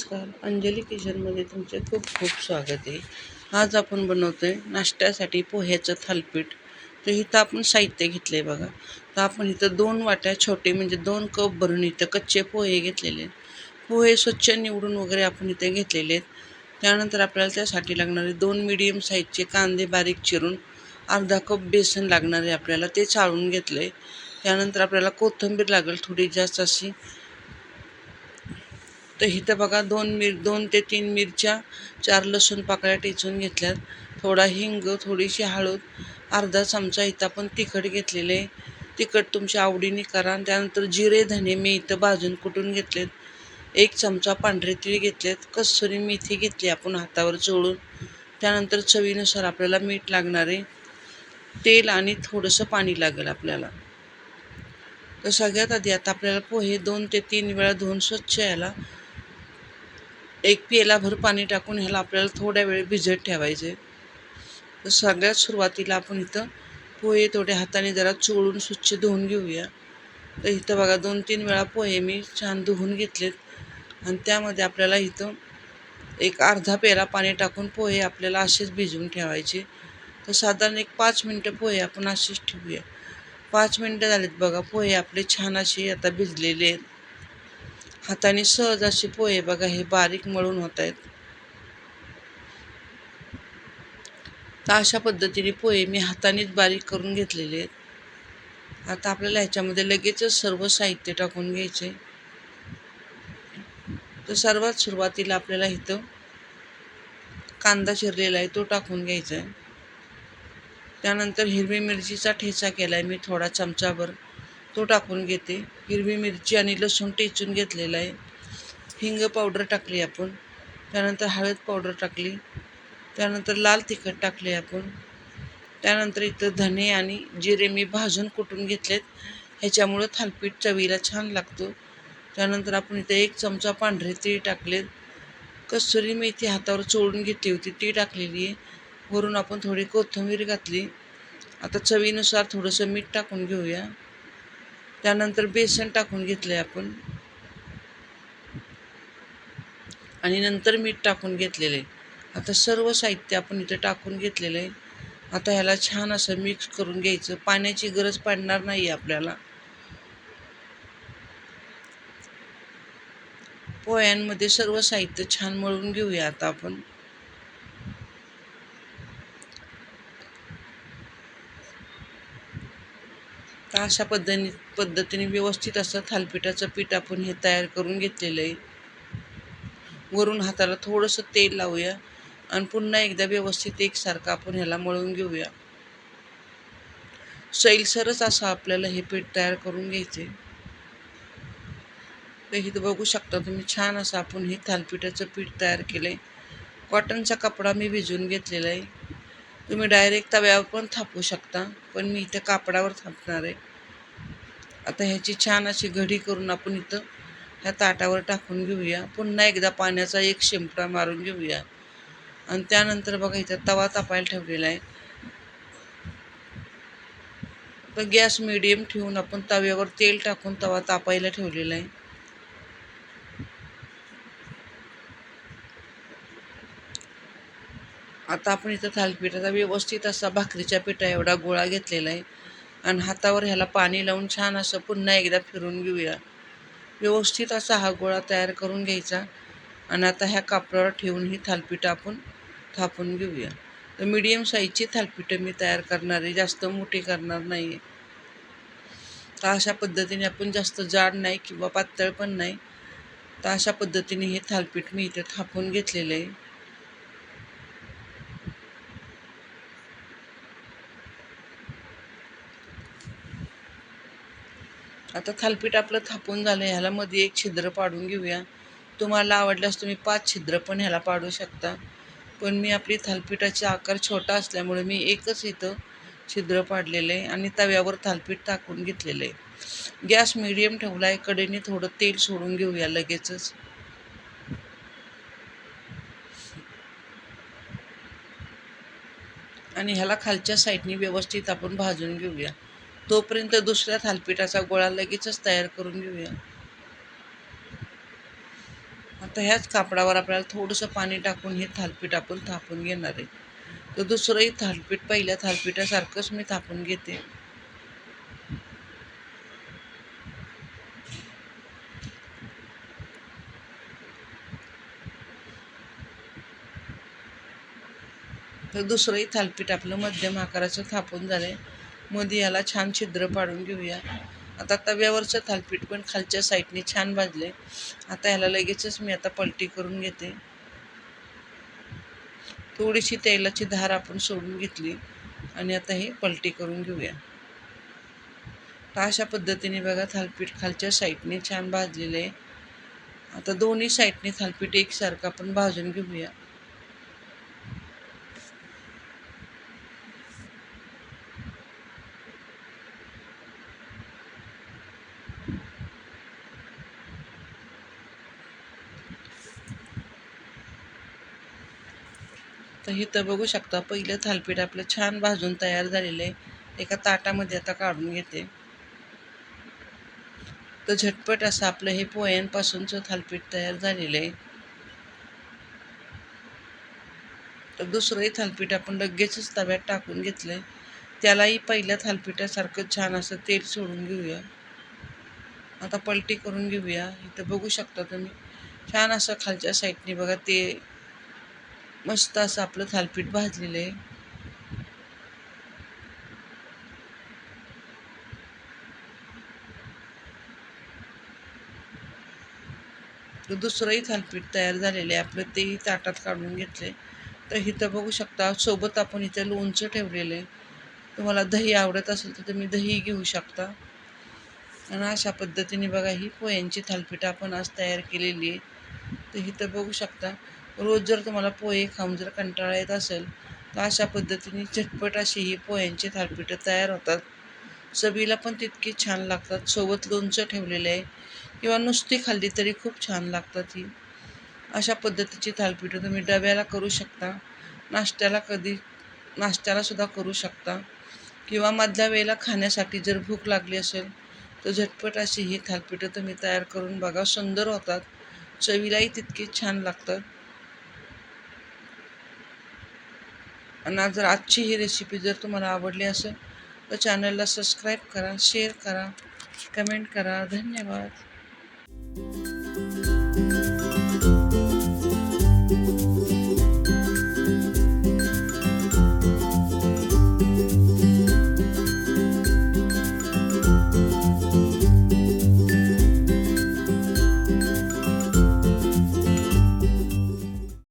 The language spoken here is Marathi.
नमस्कार. अंजली किचनमध्ये तुमचे खूप खूप स्वागत आहे. आज आपण बनवतोय नाश्त्यासाठी पोह्याचं थालीपीठ. तर इथं आपण साहित्य घेतले बघा. तर आपण इथं 2 वाट्या छोटे म्हणजे 2 कप भरून इथं कच्चे पोहे घेतलेले आहेत. पोहे स्वच्छ निवडून वगैरे आपण इथे घेतलेले आहेत. त्यानंतर आपल्याला त्यासाठी लागणारे 2 मीडियम साईजचे कांदे बारीक चिरून, अर्धा कप बेसन लागणार आहे आपल्याला, ते चाळून घेतले. त्यानंतर आपल्याला कोथिंबीर लागेल थोडी जास्त अशी. तर इथं बघा 2 ते 3 मिरच्या, 4 लसूण पाकळ्या टेचून घेतल्यात, थोडा हिंग, थोडीशी हळद, अर्धा चमचा इथं आपण तिखट घेतलेले. तिखट तुमच्या आवडीने करा. त्यानंतर जिरे धने मी इथं भाजून कुटून घेतलेत. 1 चमचा पांढरे तीळ घेतलेत. कसुरी मेथी घेतली आपण हातावर चोळून. त्यानंतर चवीनुसार आपल्याला मीठ लागणार आहे. तेल आणि थोडंसं पाणी लागेल आपल्याला. तर सगळ्यात आधी आता आपल्याला पोहे 2 ते 3 वेळा धुवून स्वच्छ याला 1 पेलाभर पाणी टाकून ह्याला आपल्याला थोड्या वेळ भिजत ठेवायचे. तर सगळ्यात सुरुवातीला आपण इथं पोहे थोडे हाताने जरा चोळून स्वच्छ धुवून घेऊया. तर इथं बघा 2-3 वेळा पोहे मी छान धुवून घेतलेत आणि त्यामध्ये आपल्याला इथं एक अर्धा पेला पाणी टाकून पोहे आपल्याला असेच भिजवून ठेवायचे. तर साधारण एक 5 मिनटं पोहे आपण असेच ठेवूया. 5 मिनटं झालीत बघा, पोहे आपले छान असे आता भिजलेले आहेत. हाताने सहज असे पोहे बघा हे बारीक मळून होत आहेत. तर अशा पद्धतीने पोहे मी हातानेच बारीक करून घेतलेले आहेत. आता आपल्याला ह्याच्यामध्ये लगेचच सर्व साहित्य टाकून घ्यायचे. तर सर्वात सुरुवातीला आपल्याला इथं कांदा चिरलेला आहे तो टाकून घ्यायचा आहे. त्यानंतर हिरवी मिरचीचा ठेचा केला आहे मी थोडा चमचाभर, तो टाकून घेते. हिरवी मिरची आणि लसूण टेचून घेतलेला आहे. हिंग पावडर टाकली आपण. त्यानंतर हळद पावडर टाकली. त्यानंतर लाल तिखट टाकले आपण. त्यानंतर इथं धने आणि जिरे मी भाजून कुटून घेतलेत. ह्याच्यामुळं थालीपीठ चवीला छान लागतो. त्यानंतर आपण इथं 1 चमचा पांढरे तीळ टाकलेत. कसुरी मेथी हातावर चोळून घेतली होती ती टाकलेली आहे. वरून आपण थोडी कोथिंबीर घातली. आता चवीनुसार थोडंसं मीठ टाकून घेऊया. त्यानंतर बेसन टाकून घेतले आपण आणि नंतर मीठ टाकून घेतलेले. आता सर्व साहित्य आपण इथं टाकून घेतलेलं आहे. आता ह्याला छान असं मिक्स करून घ्यायचं. पाण्याची गरज पडणार नाही आपल्याला. पोह्यांमध्ये सर्व साहित्य छान मळून घेऊया आता आपण. तर अशा पद्धतीने व्यवस्थित असं थालीपीठाचं पीठ आपण हे तयार करून घेतलेलं आहे. वरून हाताला थोडंसं तेल लावूया आणि पुन्हा एकदा व्यवस्थित एकसारखं आपण ह्याला मळून घेऊया. सैलसरच असं आपल्याला हे पीठ तयार करून घ्यायचे. तर इथं बघू शकता तुम्ही छान असं आपण हे थालीपीठाचं पीठ तयार केलंय. कॉटनचा कपडा मी भिजवून घेतलेला आहे. तुम्ही डायरेक्ट तव्यावर पण थापू शकता, पण मी इथं कापडावर थापणार आहे. आता ह्याची छान अशी घडी करून आपण इथं ह्या ताटावर टाकून घेऊया. पुन्हा एकदा पाण्याचा 1 शिंपडा मारून घेऊया आणि त्यानंतर बघा इथं तवा तापायला ठेवलेला आहे. तर गॅस मिडियम ठेवून आपण तव्यावर तेल टाकून तवा तापायला ठेवलेला आहे. आता आपण इथं थालीपीठाचा व्यवस्थित असा भाकरीच्या पिठा एवढा गोळा घेतलेला आहे आणि हातावर ह्याला पाणी लावून छान असं पुन्हा एकदा फिरून घेऊया. व्यवस्थित असा हा गोळा तयार करून घ्यायचा आणि आता ह्या कापडावर ठेवून ही थालीपीठं आपण थापून घेऊया. तर मीडियम साईजची थालीपीठं मी तयार करणार आहे, जास्त मोठी करणार नाही आहे. तर अशा पद्धतीने आपण जास्त जाड नाही किंवा पातळ पण नाही. तर अशा पद्धतीने हे थालीपीठ मी इथे थापून घेतलेलं आहे. आता थालीपीठ आपलं थापून झालं. ह्याला मध्ये 1 छिद्र पाडून घेऊया. तुम्हाला आवडल्यास तुम्ही 5 छिद्र पण ह्याला पाडू शकता. पण मी आपली थालीपीठाचा आकार छोटा असल्यामुळे मी एकच इथं छिद्र पाडलेलं आहे आणि तव्यावर थालीपीठ टाकून घेतलेलं आहे. गॅस मिडियम ठेवला आहे. कडेने थोडं तेल सोडून घेऊया लगेचच. आणि ह्याला खालच्या साईडने व्यवस्थित आपण भाजून घेऊया. तोपर्यंत दुसऱ्या थालीपीठाचा गोळा लगेचच तयार करून घेऊया. आता ह्याच कापडावर आपल्याला थोडंसं पाणी टाकून हे थालीपीठ आपण थापून घेणार आहे. तर दुसरंही थालीपीठ पहिल्या थालीपीठासारखंच मी थापून घेते. तर दुसरंही थालीपीठ आपलं मध्यम आकाराचं थापून झालंय. मध्ये याला छान छिद्र पाडून घेऊया. आता तव्यावरचं थालीपीठ पण खालच्या साईडने छान भाजले. आता ह्याला लगेचच मी आता पलटी करून घेते. थोडीशी तेलाची धार आपण सोडून घेतली आणि आता हे पलटी करून घेऊया. तर अशा पद्धतीने बघा थालीपीठ खालच्या साईडने छान भाजलेलं आहे. आता दोन्ही साईडने थालीपीठ एकसारखं आपण भाजून घेऊया. तर इथं बघू शकता पहिलं थालीपीठ आपलं छान भाजून तयार झालेलं आहे. एका ताटामध्ये आता काढून घेते. तर झटपट असं आपलं हे पोह्यांपासूनचं थालीपीठ तयार झालेलं आहे. तर दुसरंही थालीपीठ आपण लगेचच तव्यात टाकून घेतलंय. त्यालाही पहिल्या थालीपीठासारखं छान असं तेल सोडून घेऊया. आता पलटी करून घेऊया. इथं बघू शकता तुम्ही छान असं खालच्या साईडने बघा ते मस्त असं आपलं थालीपीठ भाजलेलं आहे. तर दुसरंही थालीपीठ तयार झालेलं आहे आपलं, तेही ताटात काढून घेतले. तर इथं बघू शकता सोबत आपण इथं लोणचं ठेवलेलं आहे. तुम्हाला दही आवडत असेल तर तुम्ही दही घेऊ शकता. आणि अशा पद्धतीने बघा ही पोह्यांची थालीपीठ आपण आज तयार केलेली आहे. तर इथं बघू शकता रोज जर तुम्हाला पोहे खाऊन जर कंटाळा येत असेल तर अशा पद्धतीने झटपट अशी ही पोह्यांची थालीपीठं तयार होतात. चवीला पण तितकी छान लागतात. सोबत लोणचं ठेवलेलं आहे किंवा नुसती खाल्ली तरी खूप छान लागतात ही. अशा पद्धतीची थालीपीठं तुम्ही डब्याला करू शकता. नाश्त्याला सुद्धा करू शकता किंवा मधल्या वेळेला खाण्यासाठी जर भूक लागली असेल तर झटपट अशी ही थालीपीठं तुम्ही तयार करून बघा. सुंदर होतात. चवीलाही तितकीच छान लागतात. आणि जर आजची ही रेसिपी जर तुम्हाला आवडली असेल तर चॅनलला सबस्क्राईब करा, शेअर करा, कमेंट करा. धन्यवाद.